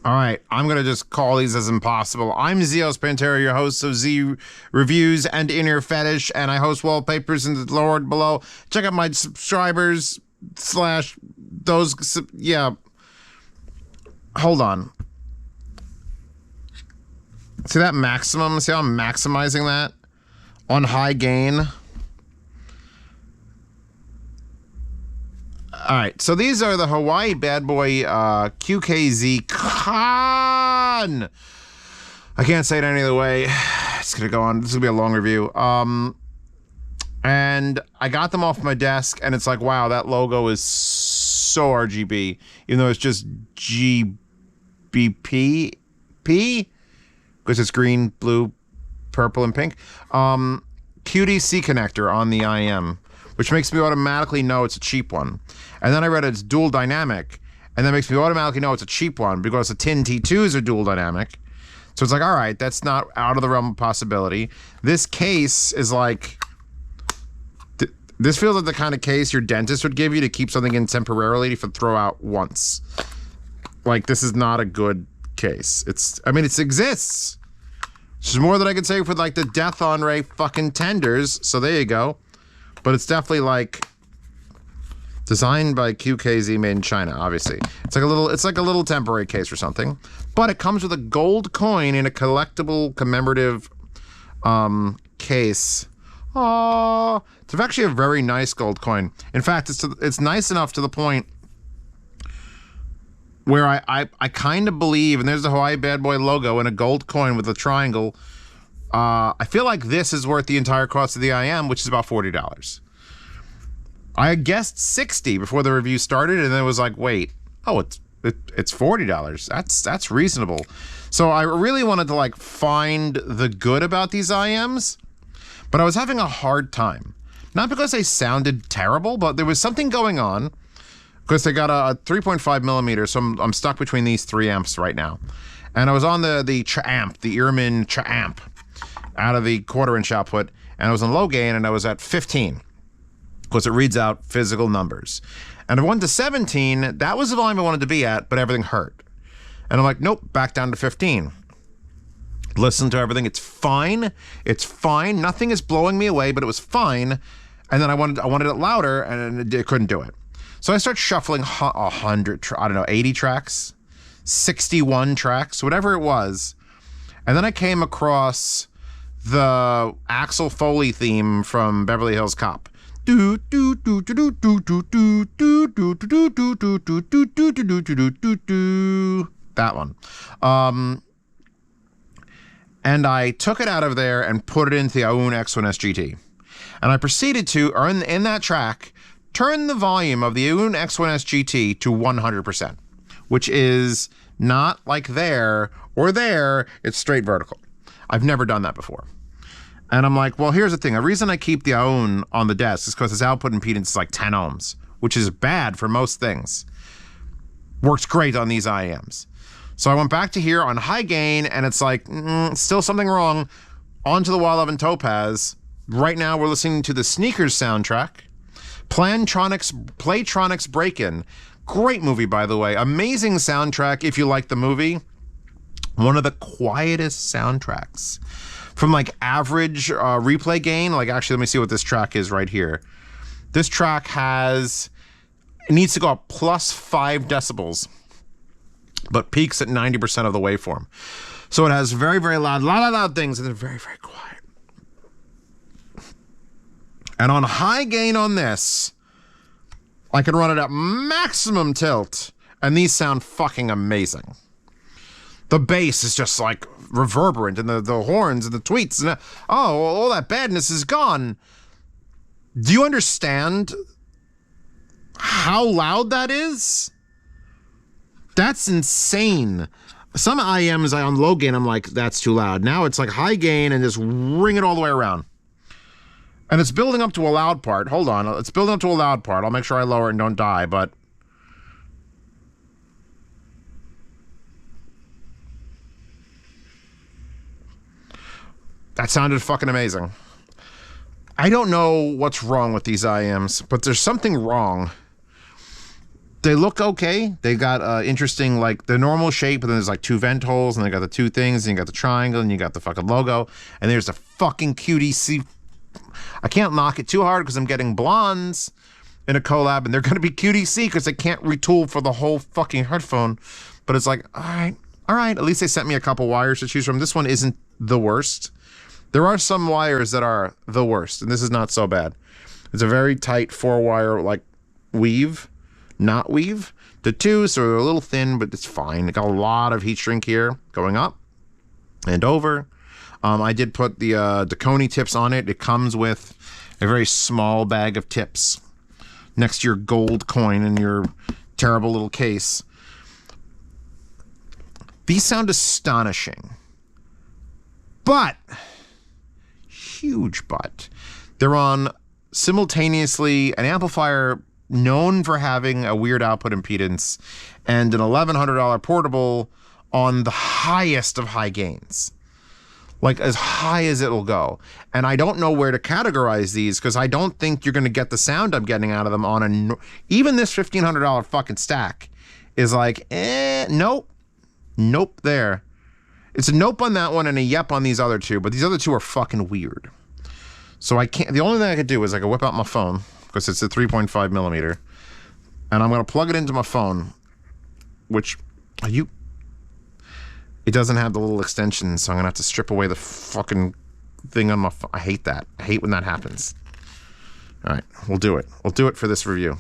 All right, I'm going to just call these as impossible. I'm Zeos Pantera, your host of Z Reviews and Inner Fetish, and I host wallpapers in the lower below. Check out my subscribers / those, yeah. Hold on. See that maximum? See how I'm maximizing that? On high gain. All right, so these are the Hawaii Bad Boy QKZ Khan. I can't say it any other way. It's gonna go on. This is gonna be a long review. And I got them off my desk, and it's like, wow, that logo is so RGB, even though it's just GBP, because it's green, blue, purple, and pink. QDC connector on the IEM, which makes me automatically know it's a cheap one. And then I read it's dual dynamic, and that makes me automatically know it's a cheap one because the TIN T2s are dual dynamic. So it's like, all right, that's not out of the realm of possibility. This case is like, this feels like the kind of case your dentist would give you to keep something in temporarily to throw out once. Like, this is not a good case. I mean, it exists. There's more than I can say for like the Death on Ray fucking tenders. So there you go. But it's definitely like designed by QKZ, made in China, obviously. It's like a little temporary case or something. But it comes with a gold coin in a collectible commemorative case. Oh, it's actually a very nice gold coin. In fact, it's nice enough to the point where I kind of believe, and there's the Hawaii Bad Boy logo and a gold coin with a triangle. I feel like this is worth the entire cost of the IM, which is about $40. I guessed $60 before the review started, and then it was like, wait, oh, it's $40. That's reasonable. So I really wanted to like find the good about these IMs, but I was having a hard time. Not because they sounded terrible, but there was something going on. Because they got a 3.5 millimeter, so I'm stuck between these 3 amps right now. And I was on the Cha-amp, the Ehrman Cha-amp, out of the 1/4-inch output, and I was on low gain, and I was at 15, because it reads out physical numbers. And I went to 17, that was the volume I wanted to be at, but everything hurt. And I'm like, nope, back down to 15. Listen to everything, it's fine, nothing is blowing me away, but it was fine. And then I wanted it louder, and it couldn't do it. So I start shuffling 80 tracks, 61 tracks, whatever it was. And then I came across the Axel Foley theme from Beverly Hills Cop. That one. And I took it out of there and put it into the Aoun X1S GT. And I proceeded to, or in that track, turn the volume of the Aoun X1S GT to 100%, which is not like there or there, it's straight vertical. I've never done that before. And I'm like, well, here's the thing. The reason I keep the Aoun on the desk is because its output impedance is like 10 ohms, which is bad for most things. Works great on these IEMs. So I went back to here on high gain, and it's like, still something wrong. Onto the Wall-11 Topaz. Right now we're listening to the Sneakers soundtrack. Playtronics Break-In. Great movie, by the way. Amazing soundtrack if you like the movie. One of the quietest soundtracks. From like average replay gain, like actually let me see what this track is right here. This track it needs to go up plus 5 decibels, but peaks at 90% of the waveform. So it has very, very loud things, and then very, very quiet. And on high gain on this, I can run it at maximum tilt, and these sound fucking amazing. The bass is just like reverberant, and the horns and the tweets, and all that badness is gone. Do you understand how loud that is? That's insane. Some IEMs on low gain, I'm like, that's too loud. Now it's like high gain and just ring it all the way around. And it's building up to a loud part. Hold on, it's building up to a loud part. I'll make sure I lower it and don't die, but that sounded fucking amazing. I don't know what's wrong with these IEMs, but there's something wrong. They look okay. They got interesting, like the normal shape, but then there's like 2 vent holes, and they got the 2 things, and you got the triangle, and you got the fucking logo, and there's the fucking QDC. I can't knock it too hard because I'm getting blondes in a collab, and they're going to be QDC because they can't retool for the whole fucking headphone. But it's like, all right. At least they sent me a couple wires to choose from. This one isn't the worst. There are some wires that are the worst, and this is not so bad. It's a very tight 4-wire, like, weave. Not weave. The 2, so they're a little thin, but it's fine. It got a lot of heat shrink here going up and over. I did put the Dakoni tips on it. It comes with a very small bag of tips next to your gold coin in your terrible little case. These sound astonishing. But, huge but, they're on simultaneously an amplifier known for having a weird output impedance and an $1,100 portable on the highest of high gains. Like as high as it'll go. And I don't know where to categorize these because I don't think you're going to get the sound I'm getting out of them on a... Even this $1,500 fucking stack is like, nope. Nope there. It's a nope on that one and a yep on these other 2, but these other 2 are fucking weird. So I can't... The only thing I could do is I could whip out my phone because it's a 3.5 millimeter, and I'm going to plug it into my phone, which... It doesn't have the little extension, so I'm going to have to strip away the fucking thing on my phone. I hate that. I hate when that happens. All right, we'll do it. We'll do it for this review.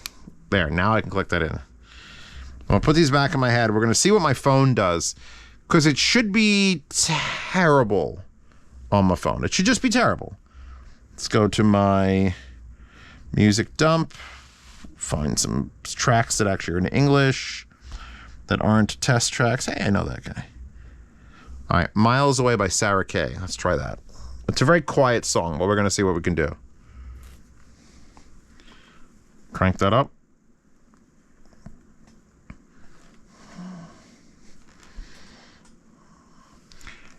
There, now I can click that in. I'm going to put these back in my head. We're going to see what my phone does, because it should be terrible on my phone. It should just be terrible. Let's go to my music dump, find some tracks that actually are in English that aren't test tracks. Hey, I know that guy. All right, Miles Away by Sarah Kay. Let's try that. It's a very quiet song, but we're going to see what we can do. Crank that up.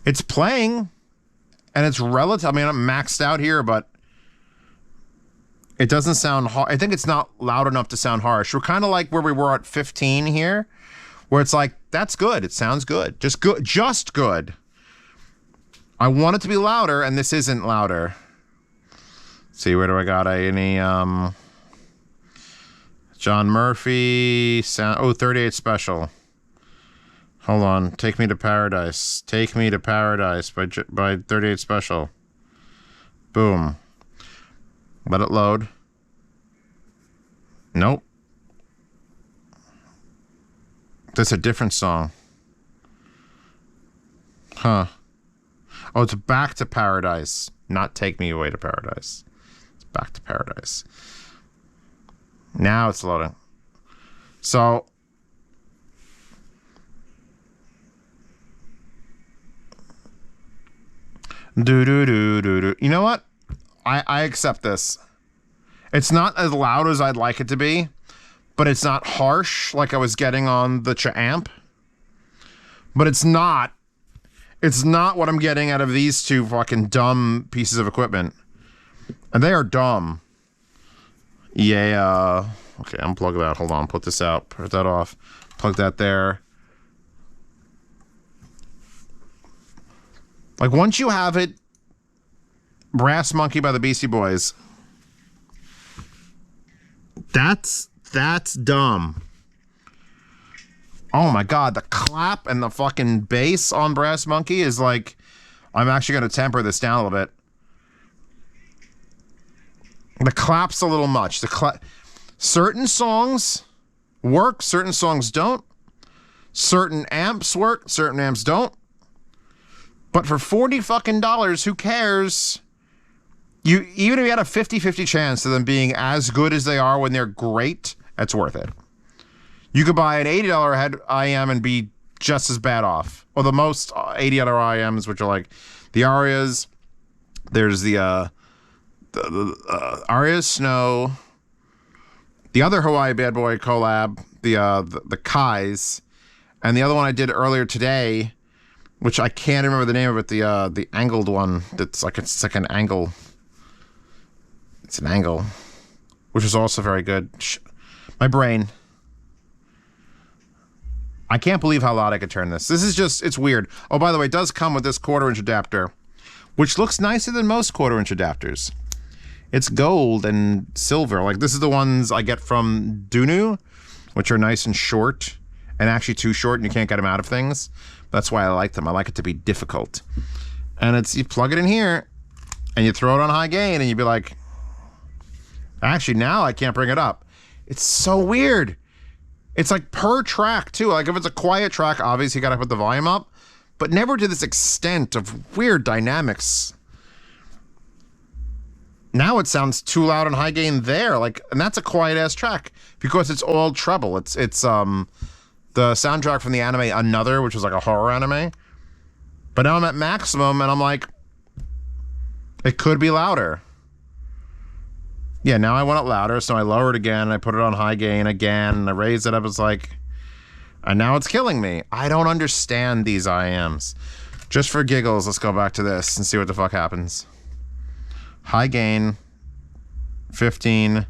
It's playing, and it's relative. I mean, I'm maxed out here, but it doesn't sound I think it's not loud enough to sound harsh. We're kind of like where we were at 15 here, where it's like, that's good. It sounds good. Just good. Just good. I want it to be louder, and this isn't louder. Let's see, where do I got any John Murphy sound? 38 Special. Hold on. Take Me to Paradise. Take Me to Paradise by 38 Special. Boom. Let it load. Nope. That's a different song. Huh. Oh, it's Back to Paradise. Not Take Me Away to Paradise. It's Back to Paradise. Now it's loading. So... You know what? I accept this. It's not as loud as I'd like it to be, but it's not harsh like I was getting on the Cha-Amp. But it's not what I'm getting out of these 2 fucking dumb pieces of equipment. And they are dumb. Yeah. Okay, unplug that. Hold on. Put this out. Put that off. Plug that there. Like, once you have it, Brass Monkey by the Beastie Boys, that's dumb. Oh my god, the clap and the fucking bass on Brass Monkey is like... I'm actually going to temper this down a little bit. The clap's a little much. Certain songs work, certain songs don't. Certain amps work, certain amps don't. But for $40 fucking dollars, who cares? Even if you had a 50-50 chance of them being as good as they are when they're great, that's worth it. You could buy an $80 head IEM and be just as bad off. Or the most $80 IEMs, which are like the Arias. There's the Arias Snow. The other Hawaii Bad Boy collab, the Kais. And the other one I did earlier today, which I can't remember the name of it, the angled one. It's like an angle. It's an angle, which is also very good. My brain. I can't believe how loud I could turn this. This is just, it's weird. Oh, by the way, it does come with this 1/4 inch adapter, which looks nicer than most 1/4 inch adapters. It's gold and silver. Like, this is the ones I get from Dunu, which are nice and short, and actually too short and you can't get them out of things. That's why I like them. I like it to be difficult. And it's, you plug it in here and you throw it on high gain and you'd be like, actually now I can't bring it up. It's so weird. It's like per track too. Like if it's a quiet track, obviously you gotta put the volume up, but never to this extent of weird dynamics. Now it sounds too loud on high gain there. Like, and that's a quiet ass track because it's all treble. It's the soundtrack from the anime Another, which was like a horror anime. But now I'm at maximum and I'm like, it could be louder. Yeah, now I want it louder, so I lower it again, I put it on high gain again, and I raise it up, it's like, and now it's killing me. I don't understand these IEMs. Just for giggles, let's go back to this and see what the fuck happens. High gain, 15,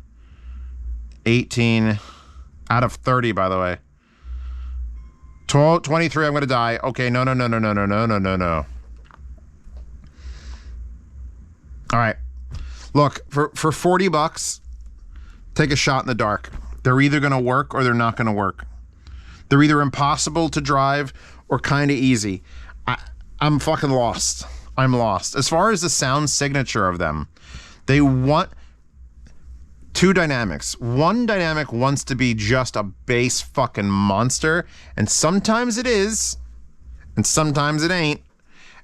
18, out of 30, by the way. 12, 23, I'm gonna die. Okay, no. All right. Look, for 40 bucks, take a shot in the dark. They're either going to work or they're not going to work. They're either impossible to drive or kind of easy. I'm fucking lost. I'm lost. As far as the sound signature of them, they want two dynamics. One dynamic wants to be just a bass fucking monster, and sometimes it is, and sometimes it ain't.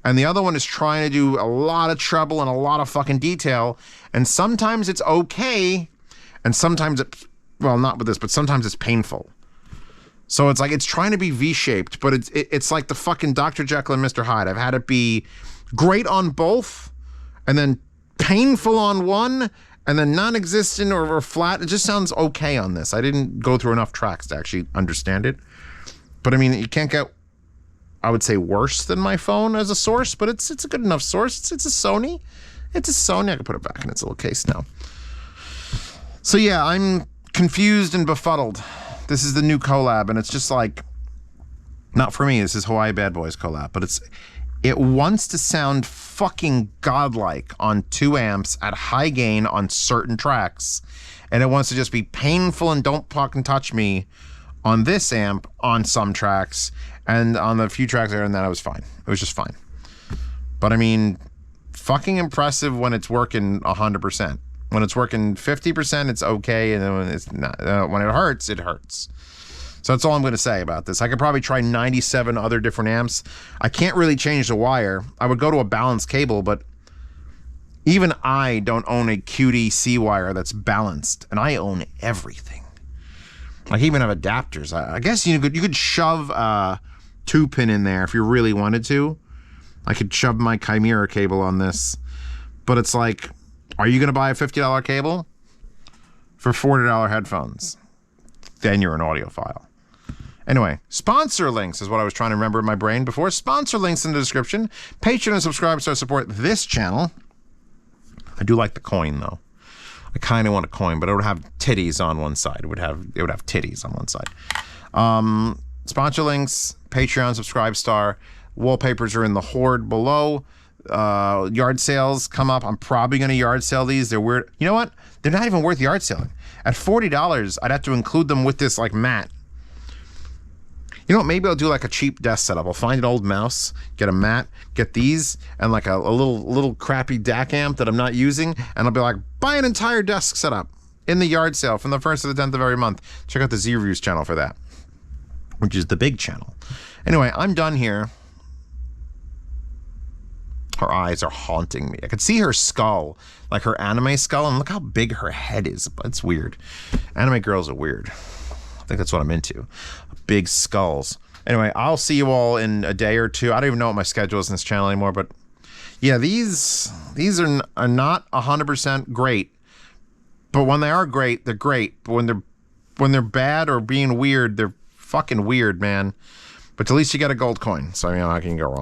And the other one is trying to do a lot of treble and a lot of fucking detail. And sometimes it's okay. And sometimes it, well, not with this, but sometimes it's painful. So it's like, it's trying to be V-shaped, but it's like the fucking Dr. Jekyll and Mr. Hyde. I've had it be great on both, and then painful on one, and then non-existent or flat. It just sounds okay on this. I didn't go through enough tracks to actually understand it. But I mean, you can't get, I would say, worse than my phone as a source, but it's a good enough source. It's a Sony. It's a Sony. I can put it back in its little case now. So yeah, I'm confused and befuddled. This is the new collab, and it's just like, not for me. This is Hawaii Bad Boys collab, but it wants to sound fucking godlike on 2 amps at high gain on certain tracks, and it wants to just be painful and don't fucking touch me on this amp on some tracks. And on the few tracks there and that, I was fine. It was just fine. But I mean, fucking impressive when it's working 100%. When it's working 50%, it's okay. And then when it's not, when it hurts, it hurts. So that's all I'm going to say about this. I could probably try 97 other different amps. I can't really change the wire. I would go to a balanced cable, but even I don't own a QD-C wire that's balanced. And I own everything. I even have adapters. I guess you could shove 2-pin in there if you really wanted to. I could shove my Chimera cable on this, but it's like, are you going to buy a $50 cable for $40 headphones? Then you're an audiophile. Anyway, sponsor links is what I was trying to remember in my brain before. Sponsor links in the description. Patreon and subscribe to support this channel. I do like the coin though. I kind of want a coin, but it would have titties on one side. It would have titties on one side. Sponsor links, Patreon, subscribe star. Wallpapers are in the horde below. Yard sales come up. I'm probably going to yard sale these. They're weird. You know what? They're not even worth yard selling. At $40, I'd have to include them with this like mat. You know what? Maybe I'll do like a cheap desk setup. I'll find an old mouse, get a mat, get these, and like a little crappy DAC amp that I'm not using, and I'll be like, buy an entire desk setup in the yard sale from the 1st to the 10th of every month. Check out the Z Reviews channel for that, which is the big channel. Anyway, I'm done here. Her eyes are haunting me. I could see her skull, like her anime skull, and look how big her head is. It's weird. Anime girls are weird. I think that's what I'm into. Big skulls. Anyway, I'll see you all in a day or two. I don't even know what my schedule is in this channel anymore, but yeah, these are not 100% great. But when they are great, they're great. But when they're bad or being weird, they're fucking weird, man. But at least you get a gold coin, so you know, I can go wrong.